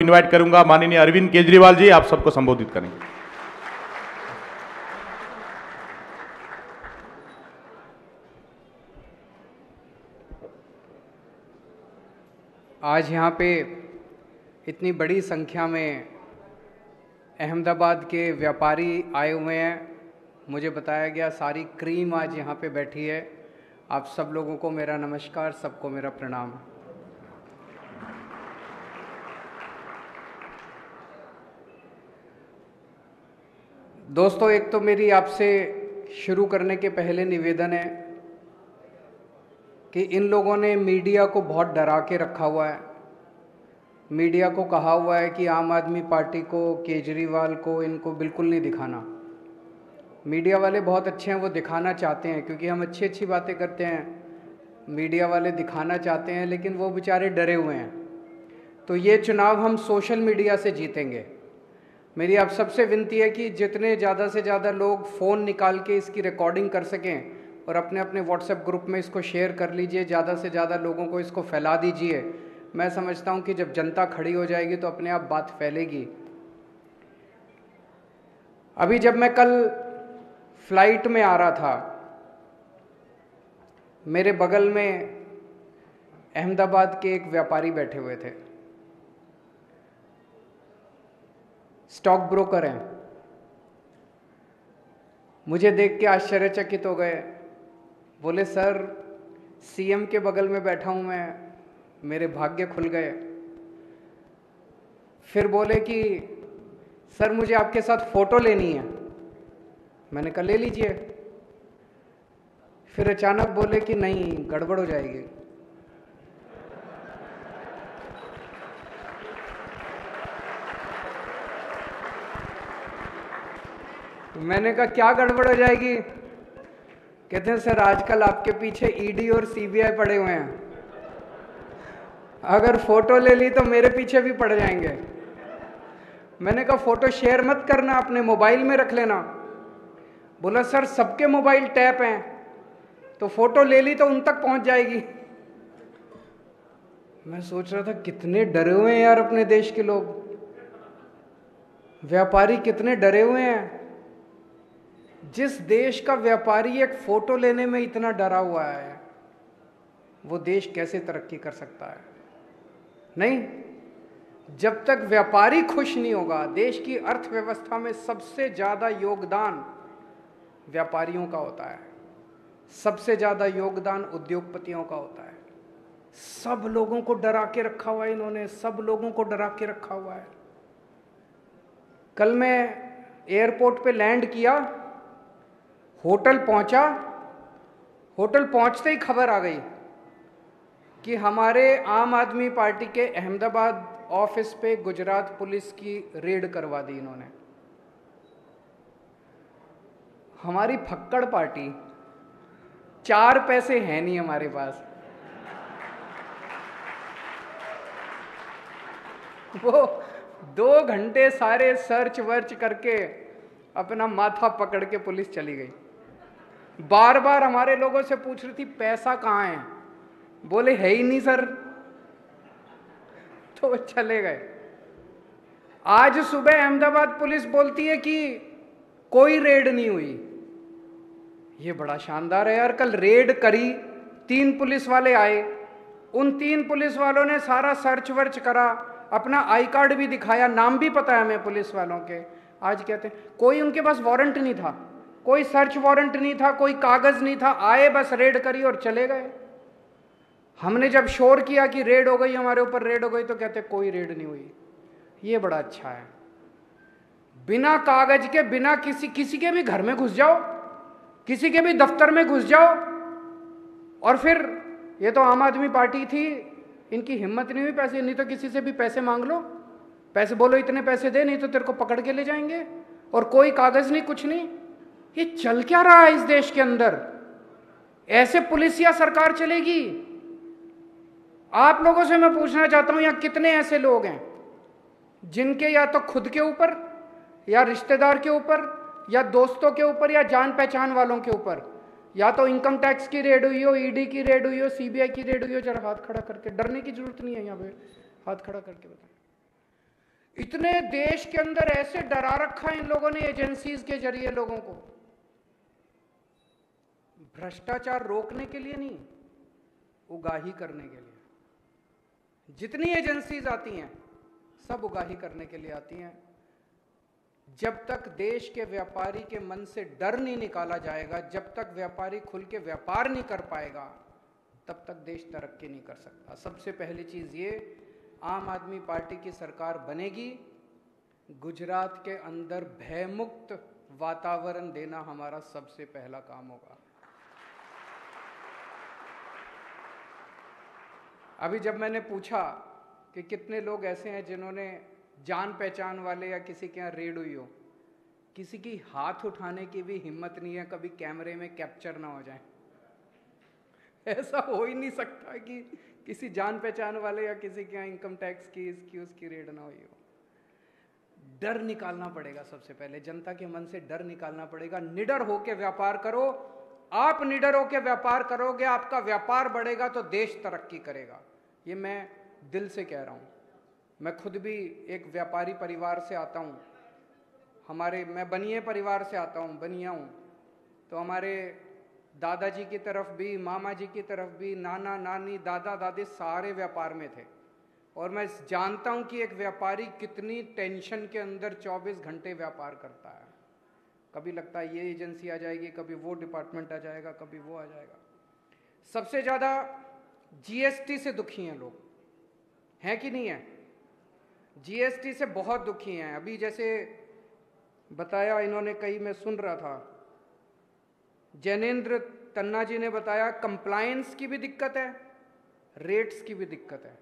Invite करूंगा माननीय अरविंद केजरीवाल जी, आप सबको संबोधित करेंगे। आज यहाँ पे इतनी बड़ी संख्या में अहमदाबाद के व्यापारी आए हुए हैं। मुझे बताया गया सारी क्रीम आज यहाँ पे बैठी है। आप सब लोगों को मेरा नमस्कार, सबको मेरा प्रणाम। दोस्तों, एक तो मेरी आपसे शुरू करने के पहले निवेदन है कि इन लोगों ने मीडिया को बहुत डरा के रखा हुआ है। मीडिया को कहा हुआ है कि आम आदमी पार्टी को, केजरीवाल को, इनको बिल्कुल नहीं दिखाना। मीडिया वाले बहुत अच्छे हैं, वो दिखाना चाहते हैं क्योंकि हम अच्छी अच्छी बातें करते हैं। मीडिया वाले दिखाना चाहते हैं लेकिन वो बेचारे डरे हुए हैं। तो ये चुनाव हम सोशल मीडिया से जीतेंगे। मेरी आप सबसे विनती है कि जितने ज़्यादा से ज़्यादा लोग फ़ोन निकाल के इसकी रिकॉर्डिंग कर सकें और अपने अपने व्हाट्सएप ग्रुप में इसको शेयर कर लीजिए, ज़्यादा से ज़्यादा लोगों को इसको फैला दीजिए। मैं समझता हूँ कि जब जनता खड़ी हो जाएगी तो अपने आप बात फैलेगी। अभी जब मैं कल फ्लाइट में आ रहा था, मेरे बगल में अहमदाबाद के एक व्यापारी बैठे हुए थे, स्टॉक ब्रोकर हैं। मुझे देख के आश्चर्यचकित हो गए। बोले, सर सीएम के बगल में बैठा हूं मैं, मेरे भाग्य खुल गए। फिर बोले कि सर मुझे आपके साथ फोटो लेनी है। मैंने कहा ले लीजिए। फिर अचानक बोले कि नहीं, गड़बड़ हो जाएगी। मैंने कहा क्या गड़बड़ हो जाएगी? कहते हैं सर आजकल आपके पीछे ईडी और सीबीआई पड़े हुए हैं, अगर फोटो ले ली तो मेरे पीछे भी पड़ जाएंगे। मैंने कहा फोटो शेयर मत करना, अपने मोबाइल में रख लेना। बोला सर सबके मोबाइल टैप हैं, तो फोटो ले ली तो उन तक पहुंच जाएगी। मैं सोच रहा था कितने डरे हुए हैं यार अपने देश के लोग, व्यापारी कितने डरे हुए हैं। जिस देश का व्यापारी एक फोटो लेने में इतना डरा हुआ है, वो देश कैसे तरक्की कर सकता है? नहीं, जब तक व्यापारी खुश नहीं होगा। देश की अर्थव्यवस्था में सबसे ज्यादा योगदान व्यापारियों का होता है, सबसे ज्यादा योगदान उद्योगपतियों का होता है। सब लोगों को डरा के रखा हुआ है इन्होंने, सब लोगों को डरा के रखा हुआ है। कल मैं एयरपोर्ट पे लैंड किया, होटल पहुंचा, होटल पहुंचते ही खबर आ गई कि हमारे आम आदमी पार्टी के अहमदाबाद ऑफिस पे गुजरात पुलिस की रेड करवा दी इन्होंने। हमारी फक्कड़ पार्टी, 4 पैसे हैं नहीं हमारे पास, वो 2 घंटे सारे सर्च वर्च करके अपना माथा पकड़ के पुलिस चली गई। बार बार हमारे लोगों से पूछ रही थी पैसा कहाँ है, बोले है ही नहीं सर, तो चले गए। आज सुबह अहमदाबाद पुलिस बोलती है कि कोई रेड नहीं हुई। ये बड़ा शानदार है यार। कल रेड करी, 3 पुलिस वाले आए, उन 3 पुलिस वालों ने सारा सर्च वर्च करा, अपना आई कार्ड भी दिखाया, नाम भी पता है हमें पुलिस वालों के। आज कहते हैं कोई उनके पास वारंट नहीं था, कोई सर्च वारंट नहीं था, कोई कागज नहीं था, आए बस रेड करी और चले गए। हमने जब शोर किया कि रेड हो गई, हमारे ऊपर रेड हो गई, तो कहते कोई रेड नहीं हुई। ये बड़ा अच्छा है। बिना कागज के, बिना किसी के भी घर में घुस जाओ, किसी के भी दफ्तर में घुस जाओ, और फिर ये तो आम आदमी पार्टी थी, इनकी हिम्मत नहीं हुई पैसे, नहीं तो किसी से भी पैसे मांग लो, पैसे बोलो इतने पैसे दे, नहीं तो तेरे को पकड़ के ले जाएंगे, और कोई कागज नहीं, कुछ नहीं। ये चल क्या रहा है इस देश के अंदर? ऐसे पुलिस या सरकार चलेगी? आप लोगों से मैं पूछना चाहता हूं, यहां कितने ऐसे लोग हैं जिनके या तो खुद के ऊपर, या रिश्तेदार के ऊपर, या दोस्तों के ऊपर, या जान पहचान वालों के ऊपर, या तो इनकम टैक्स की रेड हुई हो, ईडी की रेड हुई हो, सीबीआई की रेड हुई हो? जरा हाथ खड़ा करके, डरने की जरूरत नहीं है, यहाँ पे हाथ खड़ा करके बताएं। कितने देश के अंदर ऐसे डरा रखा है इन लोगों ने एजेंसीज के जरिए लोगों को, भ्रष्टाचार रोकने के लिए नहीं, उगाही करने के लिए। जितनी एजेंसीज आती हैं सब उगाही करने के लिए आती हैं। जब तक देश के व्यापारी के मन से डर नहीं निकाला जाएगा, जब तक व्यापारी खुल के व्यापार नहीं कर पाएगा, तब तक देश तरक्की नहीं कर सकता। सबसे पहली चीज ये, आम आदमी पार्टी की सरकार बनेगी, गुजरात के अंदर भयमुक्त वातावरण देना हमारा सबसे पहला काम होगा। अभी जब मैंने पूछा कि कितने लोग ऐसे हैं जिन्होंने जान पहचान वाले या किसी के यहाँ रेड हुई हो, किसी की हाथ उठाने की भी हिम्मत नहीं है, कभी कैमरे में कैप्चर ना हो जाए। ऐसा हो ही नहीं सकता कि किसी जान पहचान वाले या किसी के यहाँ इनकम टैक्स की इसकी उसकी रेड ना हुई हो। डर निकालना पड़ेगा सबसे पहले, जनता के मन से डर निकालना पड़ेगा। निडर होकर व्यापार करो, आप निडर होकर व्यापार करोगे, आपका व्यापार बढ़ेगा तो देश तरक्की करेगा। ये मैं दिल से कह रहा हूँ। मैं खुद भी एक व्यापारी परिवार से आता हूँ। मैं बनिए परिवार से आता हूँ, बनिया हूँ। तो हमारे दादाजी की तरफ भी, मामा जी की तरफ भी, नाना नानी दादा दादी सारे व्यापार में थे। और मैं जानता हूँ कि एक व्यापारी कितनी टेंशन के अंदर 24 घंटे व्यापार करता है। कभी लगता है ये एजेंसी आ जाएगी, कभी वो डिपार्टमेंट आ जाएगा, कभी वो आ जाएगा। सबसे ज़्यादा जीएसटी से दुखी हैं लोग, हैं कि नहीं है? जीएसटी से बहुत दुखी हैं। अभी जैसे बताया इन्होंने, कई मैं सुन रहा था, जैनेन्द्र तन्ना जी ने बताया कंप्लायंस की भी दिक्कत है, रेट्स की भी दिक्कत है।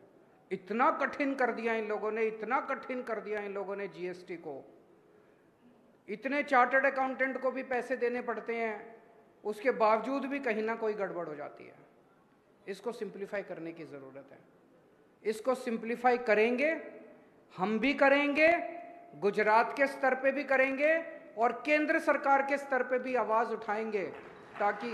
इतना कठिन कर दिया इन लोगों ने, इतना कठिन कर दिया इन लोगों ने जीएसटी को। इतने चार्टर्ड अकाउंटेंट को भी पैसे देने पड़ते हैं, उसके बावजूद भी कहीं ना कोई गड़बड़ हो जाती है। इसको सिंप्लीफाई करने की ज़रूरत है। इसको सिंप्लीफाई करेंगे, हम भी करेंगे, गुजरात के स्तर पे भी करेंगे और केंद्र सरकार के स्तर पे भी आवाज उठाएंगे, ताकि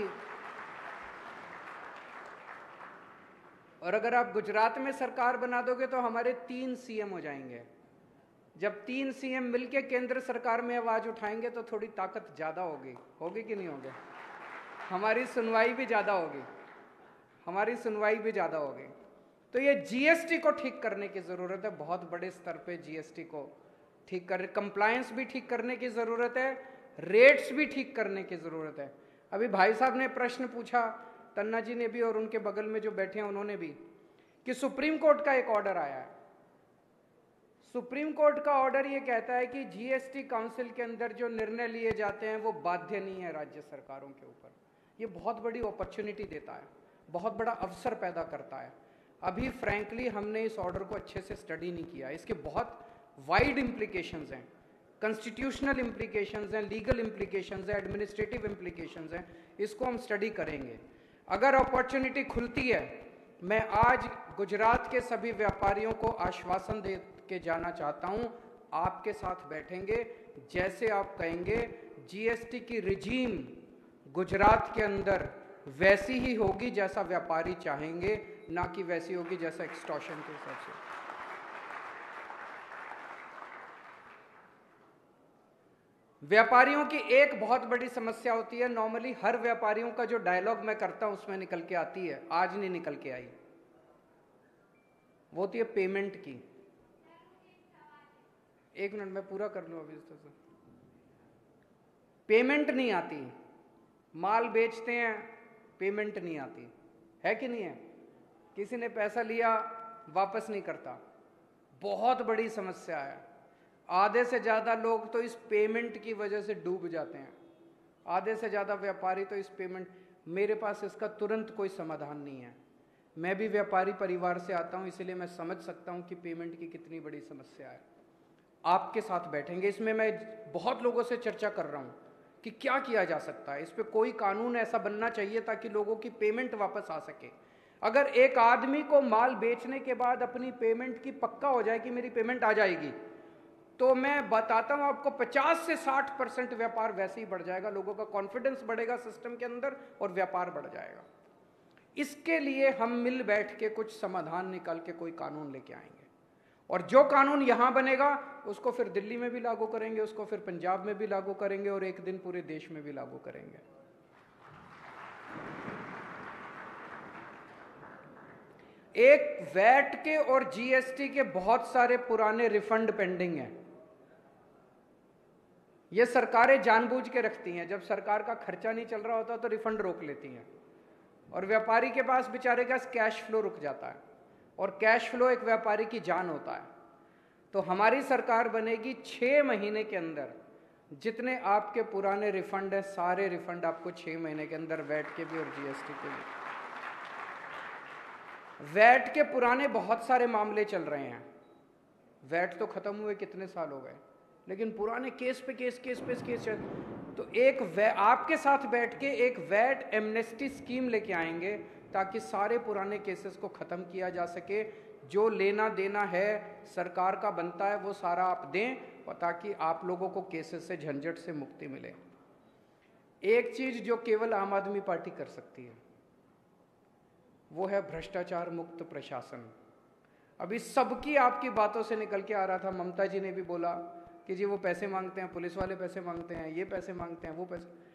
और अगर आप गुजरात में सरकार बना दोगे तो हमारे 3 सीएम हो जाएंगे। जब 3 सीएम मिलके केंद्र सरकार में आवाज उठाएंगे तो थोड़ी ताकत ज्यादा होगी। होगी कि नहीं होगी? हमारी सुनवाई भी ज्यादा होगी, हमारी सुनवाई भी ज्यादा होगी। तो ये जीएसटी को ठीक करने की जरूरत है, बहुत बड़े स्तर पे जीएसटी को ठीक कर, कंप्लायंस भी ठीक करने की जरूरत है, रेट्स भी ठीक करने की जरूरत है। अभी भाई साहब ने प्रश्न पूछा, तन्ना जी ने भी और उनके बगल में जो बैठे हैं उन्होंने भी, कि सुप्रीम कोर्ट का एक ऑर्डर आया है। सुप्रीम कोर्ट का ऑर्डर ये कहता है कि जीएसटी काउंसिल के अंदर जो निर्णय लिए जाते हैं वो बाध्य नहीं है राज्य सरकारों के ऊपर। ये बहुत बड़ी अपॉर्चुनिटी देता है, बहुत बड़ा अवसर पैदा करता है। अभी फ्रैंकली हमने इस ऑर्डर को अच्छे से स्टडी नहीं किया। इसके बहुत वाइड इम्प्लीकेशंस हैं, कॉन्स्टिट्यूशनल इम्प्लीकेशंस हैं, लीगल इम्प्लीकेशंस हैं, एडमिनिस्ट्रेटिव इम्प्लीकेशंस हैं। इसको हम स्टडी करेंगे। अगर अपॉर्चुनिटी खुलती है, मैं आज गुजरात के सभी व्यापारियों को आश्वासन दे के जाना चाहता हूं, आपके साथ बैठेंगे, जैसे आप कहेंगे जीएसटी की रिजीम गुजरात के अंदर वैसी ही होगी जैसा व्यापारी चाहेंगे, ना कि वैसी होगी जैसा एक्सटॉर्शन के हिसाब से। व्यापारियों की एक बहुत बड़ी समस्या होती है, नॉर्मली हर व्यापारियों का जो डायलॉग मैं करता हूं उसमें निकल के आती है, आज नहीं निकल के आई, वो होती है पेमेंट की। 1 मिनट में पूरा कर लूं अभी। इस तरह से पेमेंट नहीं आती, माल बेचते हैं, पेमेंट नहीं आती, है कि नहीं है? किसी ने पैसा लिया वापस नहीं करता, बहुत बड़ी समस्या है। आधे से ज़्यादा लोग तो इस पेमेंट की वजह से डूब जाते हैं, आधे से ज़्यादा व्यापारी तो इस पेमेंट। मेरे पास इसका तुरंत कोई समाधान नहीं है। मैं भी व्यापारी परिवार से आता हूं, इसलिए मैं समझ सकता हूं कि पेमेंट की कितनी बड़ी समस्या है। आपके साथ बैठेंगे, इसमें मैं बहुत लोगों से चर्चा कर रहा हूं कि क्या किया जा सकता है। इस पे कोई कानून ऐसा बनना चाहिए ताकि लोगों की पेमेंट वापस आ सके। अगर एक आदमी को माल बेचने के बाद अपनी पेमेंट की पक्का हो जाए कि मेरी पेमेंट आ जाएगी, तो मैं बताता हूं आपको 50 से 60% व्यापार वैसे ही बढ़ जाएगा। लोगों का कॉन्फिडेंस बढ़ेगा सिस्टम के अंदर और व्यापार बढ़ जाएगा। इसके लिए हम मिल बैठ के कुछ समाधान निकाल के कोई कानून लेके आएंगे और जो कानून यहां बनेगा उसको फिर दिल्ली में भी लागू करेंगे, उसको फिर पंजाब में भी लागू करेंगे और एक दिन पूरे देश में भी लागू करेंगे। एक वैट के और जीएसटी के बहुत सारे पुराने रिफंड पेंडिंग हैं। ये सरकारें जानबूझ के रखती हैं, जब सरकार का खर्चा नहीं चल रहा होता तो रिफंड रोक लेती हैं, और व्यापारी के पास बेचारे का कैश फ्लो रुक जाता है, और कैश फ्लो एक व्यापारी की जान होता है। तो हमारी सरकार बनेगी 6 महीने के अंदर जितने आपके पुराने रिफंड हैं सारे रिफंड आपको 6 महीने के अंदर, वैट के भी और जीएसटी के भी। वैट के पुराने बहुत सारे मामले चल रहे हैं, वैट तो खत्म हुए कितने साल हो गए, लेकिन पुराने केस पे केस चल। तो आपके साथ बैठ के एक वैट एमनेस्टी स्कीम लेके आएंगे ताकि सारे पुराने केसेस को खत्म किया जा सके। जो लेना देना है सरकार का बनता है वो सारा आप दें, ताकि आप लोगों को केसेस से, झंझट से मुक्ति मिले। एक चीज जो केवल आम आदमी पार्टी कर सकती है वो है भ्रष्टाचार मुक्त प्रशासन। अभी सबकी आपकी बातों से निकल के आ रहा था, ममता जी ने भी बोला कि जी वो पैसे मांगते हैं, पुलिस वाले पैसे मांगते हैं, ये पैसे मांगते हैं, वो पैसे।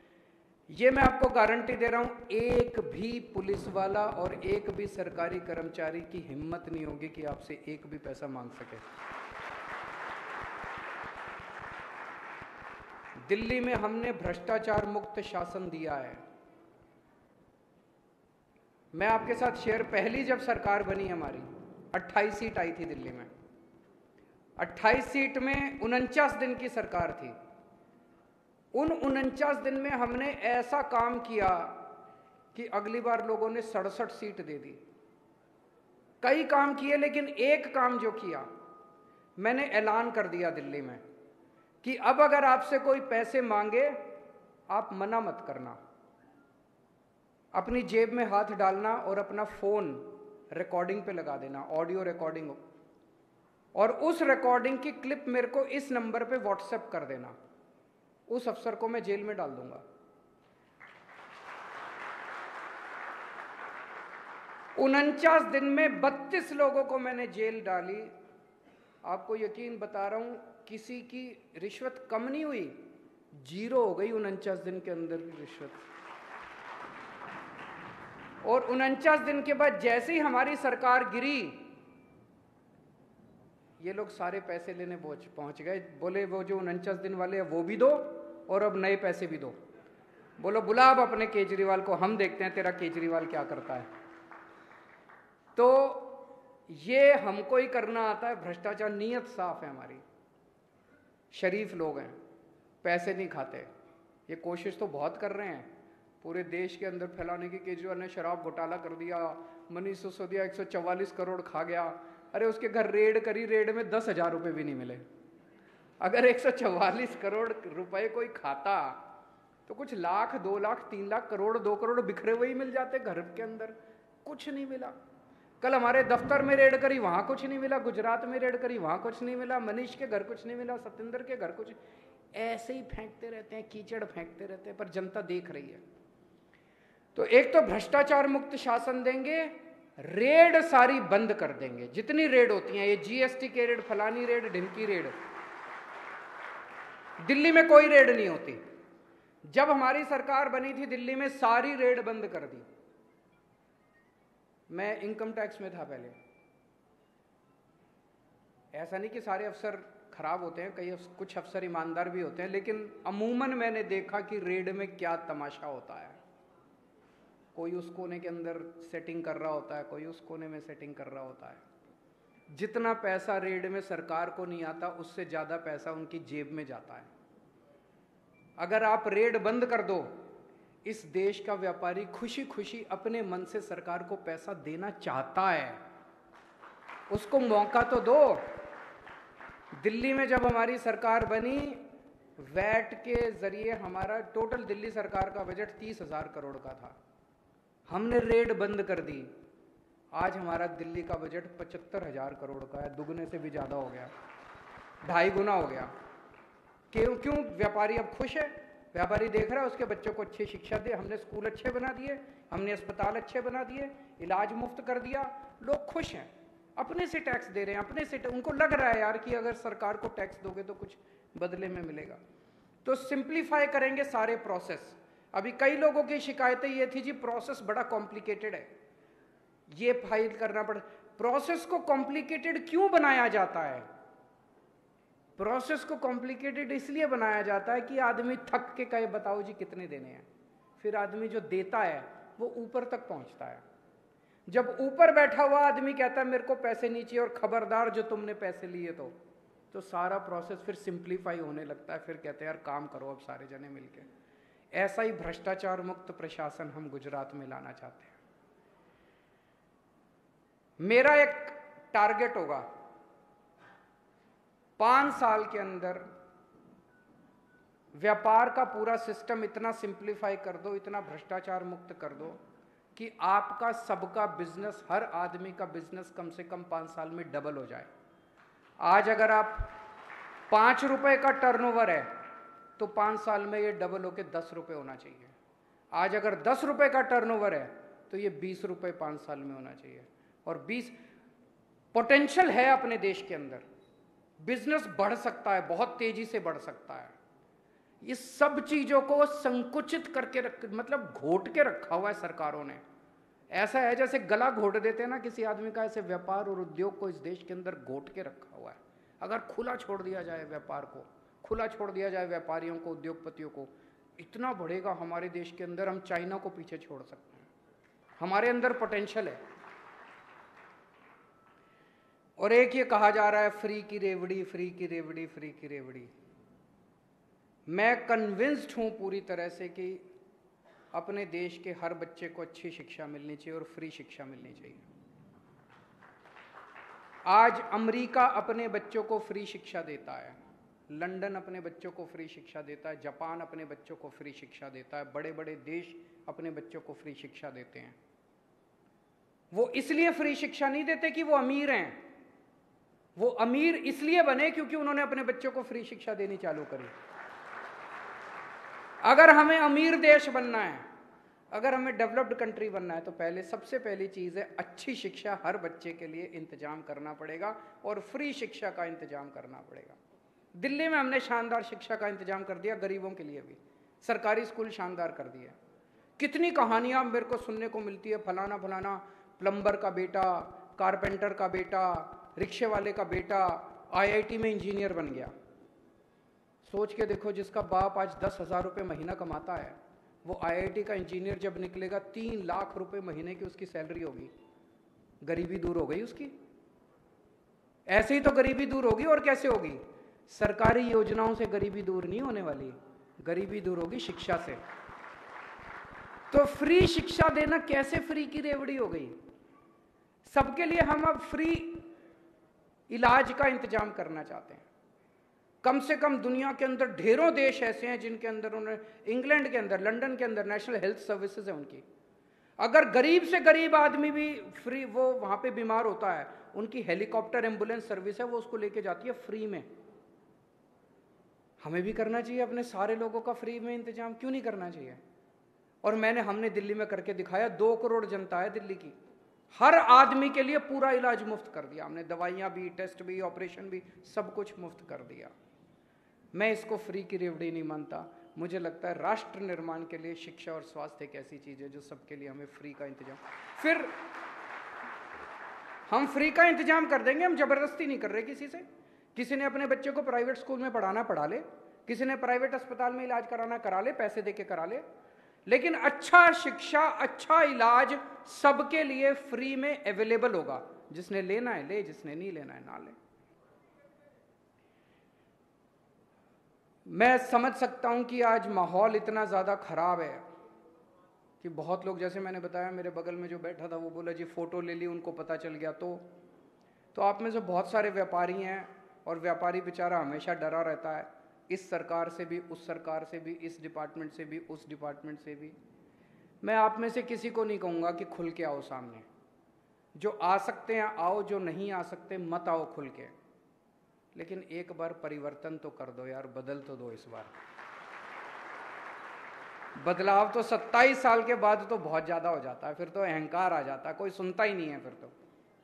ये मैं आपको गारंटी दे रहा हूं, एक भी पुलिस वाला और एक भी सरकारी कर्मचारी की हिम्मत नहीं होगी कि आपसे एक भी पैसा मांग सके। दिल्ली में हमने भ्रष्टाचार मुक्त शासन दिया है। मैं आपके साथ शेयर, पहली जब सरकार बनी हमारी 28 सीट आई थी दिल्ली में, 28 सीट में 49 दिन की सरकार थी। उन 49 दिन में हमने ऐसा काम किया कि अगली बार लोगों ने 67 सीट दे दी। कई काम किए, लेकिन एक काम जो किया, मैंने ऐलान कर दिया दिल्ली में कि अब अगर आपसे कोई पैसे मांगे आप मना मत करना, अपनी जेब में हाथ डालना और अपना फोन रिकॉर्डिंग पे लगा देना, ऑडियो रिकॉर्डिंग, और उस रिकॉर्डिंग की क्लिप मेरे को इस नंबर पे व्हाट्सएप कर देना। उस अफसर को मैं जेल में डाल दूंगा। 49 दिन में 32 लोगों को मैंने जेल डाली। आपको यकीन बता रहा हूं, किसी की रिश्वत कम नहीं हुई, 0 हो गई 49 दिन के अंदर की रिश्वत। और 49 दिन के बाद जैसे ही हमारी सरकार गिरी, ये लोग सारे पैसे लेने पहुंच गए। बोले वो जो 49 दिन वाले हैं वो भी दो और अब नए पैसे भी दो। बोलो बुला अब अपने केजरीवाल को, हम देखते हैं तेरा केजरीवाल क्या करता है। तो ये हमको ही करना आता है भ्रष्टाचार। नीयत साफ है हमारी, शरीफ लोग हैं, पैसे नहीं खाते। ये कोशिश तो बहुत कर रहे हैं पूरे देश के अंदर फैलाने की। केजरीवाल ने शराब घोटाला कर दिया, मनीष सिसोदिया 144 करोड़ खा गया। अरे उसके घर रेड करी, रेड में 10,000 रुपये भी नहीं मिले। अगर 144 करोड़ रुपए कोई खाता तो कुछ लाख, 2 लाख, 3 लाख, करोड़, 2 करोड़ बिखरे हुए ही मिल जाते घर के अंदर। कुछ नहीं मिला। कल हमारे दफ्तर में रेड करी, वहां कुछ नहीं मिला। गुजरात में रेड करी, वहां कुछ नहीं मिला। मनीष के घर कुछ नहीं मिला, सत्येंद्र के घर कुछ। ऐसे ही फेंकते रहते हैं, कीचड़ फेंकते रहते हैं, पर जनता देख रही है। तो एक तो भ्रष्टाचार मुक्त शासन देंगे, रेड सारी बंद कर देंगे, जितनी रेड होती हैं, ये जीएसटी के रेड, फलानी रेड, ढिमकी रेड। दिल्ली में कोई रेड नहीं होती। जब हमारी सरकार बनी थी दिल्ली में सारी रेड बंद कर दी। मैं इनकम टैक्स में था पहले। ऐसा नहीं कि सारे अफसर खराब होते हैं, कुछ अफसर ईमानदार भी होते हैं, लेकिन अमूमन मैंने देखा कि रेड में क्या तमाशा होता है। कोई उस कोने के अंदर सेटिंग कर रहा होता है, कोई उस कोने में सेटिंग कर रहा होता है। जितना पैसा रेड में सरकार को नहीं आता, उससे ज्यादा पैसा उनकी जेब में जाता है। अगर आप रेड बंद कर दो, इस देश का व्यापारी खुशी खुशी अपने मन से सरकार को पैसा देना चाहता है, उसको मौका तो दो। दिल्ली में जब हमारी सरकार बनी, वैट के जरिए हमारा टोटल दिल्ली सरकार का बजट 30,000 करोड़ का था। हमने रेड बंद कर दी, आज हमारा दिल्ली का बजट 75,000 करोड़ का है, दुगने से भी ज्यादा हो गया, 2.5 गुना हो गया। क्यों? व्यापारी अब खुश है। व्यापारी देख रहा है उसके बच्चों को अच्छी शिक्षा दे, हमने स्कूल अच्छे बना दिए, हमने अस्पताल अच्छे बना दिए, इलाज मुफ्त कर दिया, लोग खुश हैं। अपने से टैक्स दे रहे हैं, अपने से उनको लग रहा है यार कि अगर सरकार को टैक्स दोगे तो कुछ बदले में मिलेगा। तो सिंप्लीफाई करेंगे सारे प्रोसेस। अभी कई लोगों की शिकायतें ये थी जी प्रोसेस बड़ा कॉम्प्लिकेटेड है, ये फाइल करना पड़। प्रोसेस को कॉम्प्लिकेटेड क्यों बनाया जाता है? प्रोसेस को कॉम्प्लिकेटेड इसलिए बनाया जाता है कि आदमी थक के कहे बताओ जी कितने देने हैं, फिर आदमी जो देता है वो ऊपर तक पहुंचता है। जब ऊपर बैठा हुआ आदमी कहता है मेरे को पैसे नहीं चाहिए और खबरदार जो तुमने पैसे लिए तो सारा प्रोसेस फिर सिंप्लीफाई होने लगता है। फिर कहते हैं यार काम करो अब सारे जने मिलके। ऐसा ही भ्रष्टाचार मुक्त प्रशासन हम गुजरात में लाना चाहते हैं। मेरा एक टारगेट होगा 5 साल के अंदर व्यापार का पूरा सिस्टम इतना सिंप्लीफाई कर दो, इतना भ्रष्टाचार मुक्त कर दो कि आपका सबका बिजनेस, हर आदमी का बिजनेस कम से कम 5 साल में डबल हो जाए। आज अगर आप 5 रुपए का टर्नओवर है तो 5 साल में ये डबल होकर 10 रुपए होना चाहिए। आज अगर 10 रुपए का टर्नओवर है तो ये 20 रुपए 5 साल में होना चाहिए। और 20 पोटेंशियल है अपने देश के अंदर, बिजनेस बढ़ सकता है, बहुत तेजी से बढ़ सकता है। ये सब चीजों को संकुचित करके मतलब घोट के रखा हुआ है सरकारों ने। ऐसा है जैसे गला घोट देते हैं ना किसी आदमी का, ऐसे व्यापार और उद्योग को इस देश के अंदर घोट के रखा हुआ है। अगर खुला छोड़ दिया जाए व्यापार को, खुला छोड़ दिया जाए व्यापारियों को, उद्योगपतियों को, इतना बढ़ेगा हमारे देश के अंदर, हम चाइना को पीछे छोड़ सकते हैं। हमारे अंदर पोटेंशियल है। और एक ये कहा जा रहा है फ्री की रेवड़ी, फ्री की रेवड़ी, फ्री की रेवड़ी। मैं कन्विंस्ड हूं पूरी तरह से कि अपने देश के हर बच्चे को अच्छी शिक्षा मिलनी चाहिए और फ्री शिक्षा मिलनी चाहिए। आज अमेरिका अपने बच्चों को फ्री शिक्षा देता है, लंदन अपने बच्चों को फ्री शिक्षा देता है, जापान अपने बच्चों को फ्री शिक्षा देता है, बड़े बड़े देश अपने बच्चों को फ्री शिक्षा देते हैं। वो इसलिए फ्री शिक्षा नहीं देते कि वो अमीर हैं, वो अमीर इसलिए बने क्योंकि उन्होंने अपने बच्चों को फ्री शिक्षा देनी चालू करी। अगर हमें अमीर देश बनना है, अगर हमें डेवलप्ड कंट्री बनना है, तो पहले सबसे पहली चीज है अच्छी शिक्षा हर बच्चे के लिए इंतजाम करना पड़ेगा और फ्री शिक्षा का इंतजाम करना पड़ेगा। दिल्ली में हमने शानदार शिक्षा का इंतजाम कर दिया, गरीबों के लिए भी सरकारी स्कूल शानदार कर दिए। कितनी कहानियां मेरे को सुनने को मिलती है, फलाना फलाना प्लम्बर का बेटा, कारपेंटर का बेटा, रिक्शे वाले का बेटा IIT में इंजीनियर बन गया। सोच के देखो, जिसका बाप आज 10,000 रुपये महीना कमाता है, वो IIT का इंजीनियर जब निकलेगा 3 लाख रुपए महीने की उसकी सैलरी होगी। गरीबी दूर हो गई उसकी। ऐसे ही तो गरीबी दूर होगी, और कैसे होगी? सरकारी योजनाओं से गरीबी दूर नहीं होने वाली, गरीबी दूर होगी शिक्षा से। तो फ्री शिक्षा देना कैसे फ्री की रेवड़ी हो गई? सबके लिए हम अब फ्री इलाज का इंतजाम करना चाहते हैं। कम से कम दुनिया के अंदर ढेरों देश ऐसे हैं जिनके अंदर उन्होंने, इंग्लैंड के अंदर, लंदन के अंदर नेशनल हेल्थ सर्विसेज है उनकी। अगर गरीब से गरीब आदमी भी फ्री, वो वहां पे बीमार होता है, उनकी हेलीकॉप्टर एम्बुलेंस सर्विस है, वो उसको लेके जाती है फ्री में। हमें भी करना चाहिए अपने सारे लोगों का फ्री में इंतजाम, क्यों नहीं करना चाहिए? और हमने दिल्ली में करके दिखाया। 2 करोड़ जनता है दिल्ली की, हर आदमी के लिए पूरा इलाज मुफ्त कर दिया हमने, दवाइयां भी, टेस्ट भी, ऑपरेशन भी, सब कुछ मुफ्त कर दिया। मैं इसको फ्री की रेवड़ी नहीं मानता। मुझे लगता है राष्ट्र निर्माण के लिए शिक्षा और स्वास्थ्य एक ऐसी चीज है जो सबके लिए हमें फ्री का इंतजाम, फिर हम फ्री का इंतजाम कर देंगे। हम जबरदस्ती नहीं कर रहे किसी से। किसी ने अपने बच्चे को प्राइवेट स्कूल में पढ़ाना पढ़ा ले, किसी ने प्राइवेट अस्पताल में इलाज कराना करा ले, पैसे दे के करा ले, लेकिन अच्छा शिक्षा, अच्छा इलाज सबके लिए फ्री में अवेलेबल होगा। जिसने लेना है ले, जिसने नहीं लेना है ना ले। मैं समझ सकता हूं कि आज माहौल इतना ज्यादा खराब है कि बहुत लोग, जैसे मैंने बताया, मेरे बगल में जो बैठा था वो बोला जी फोटो ले ली, उनको पता चल गया। तो आप में से बहुत सारे व्यापारी हैं, और व्यापारी बेचारा हमेशा डरा रहता है, इस सरकार से भी, उस सरकार से भी, इस डिपार्टमेंट से भी, उस डिपार्टमेंट से भी। मैं आप में से किसी को नहीं कहूँगा कि खुल के आओ सामने। जो आ सकते हैं आओ, जो नहीं आ सकते मत आओ खुल के। लेकिन एक बार परिवर्तन तो कर दो यार, बदल तो दो इस बार। बदलाव तो 27 साल के बाद तो बहुत ज़्यादा हो जाता है, फिर तो अहंकार आ जाता है, कोई सुनता ही नहीं है फिर तो।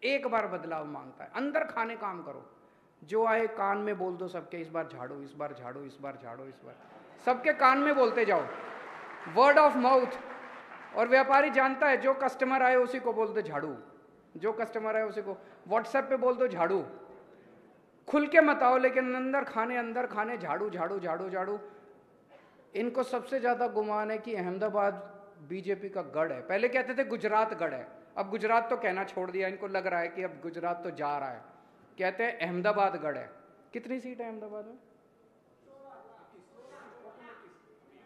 एक बार बदलाव मांगता है। अंदर खाने काम करो, जो आए कान में बोल दो सबके, इस बार झाड़ू, इस बार झाड़ू, इस बार झाड़ू, इस बार, सबके कान में बोलते जाओ, वर्ड ऑफ माउथ। और व्यापारी जानता है, जो कस्टमर आए उसी को बोल दो झाड़ू, जो कस्टमर आए उसी को व्हाट्सएप पे बोल दो झाड़ू। खुल के मत आओ, लेकिन अंदर खाने झाड़ू झाड़ू झाड़ू झाड़ू। इनको सबसे ज्यादा गुमान है कि अहमदाबाद बीजेपी का गढ़ है। पहले कहते थे गुजरात गढ़ है, अब गुजरात तो कहना छोड़ दिया, इनको लग रहा है कि अब गुजरात तो जा रहा है, कहते हैं अहमदाबाद गढ़ है। कितनी सीट है अहमदाबाद में?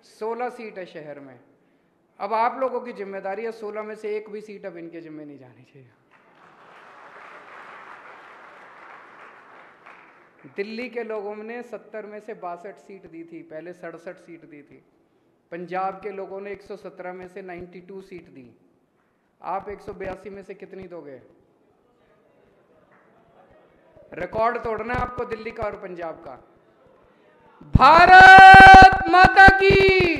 16 सीट है शहर में। अब आप लोगों की जिम्मेदारी है, 16 में से एक भी सीट अब इनके जिम्मे नहीं जानी चाहिए। दिल्ली के लोगों ने 70 में से 62 सीट दी थी, पहले 67 सीट दी थी। पंजाब के लोगों ने 117 में से 92 सीट दी। आप 182 में से कितनी दोगे? रिकॉर्ड तोड़ना है आपको दिल्ली का और पंजाब का। भारत माता की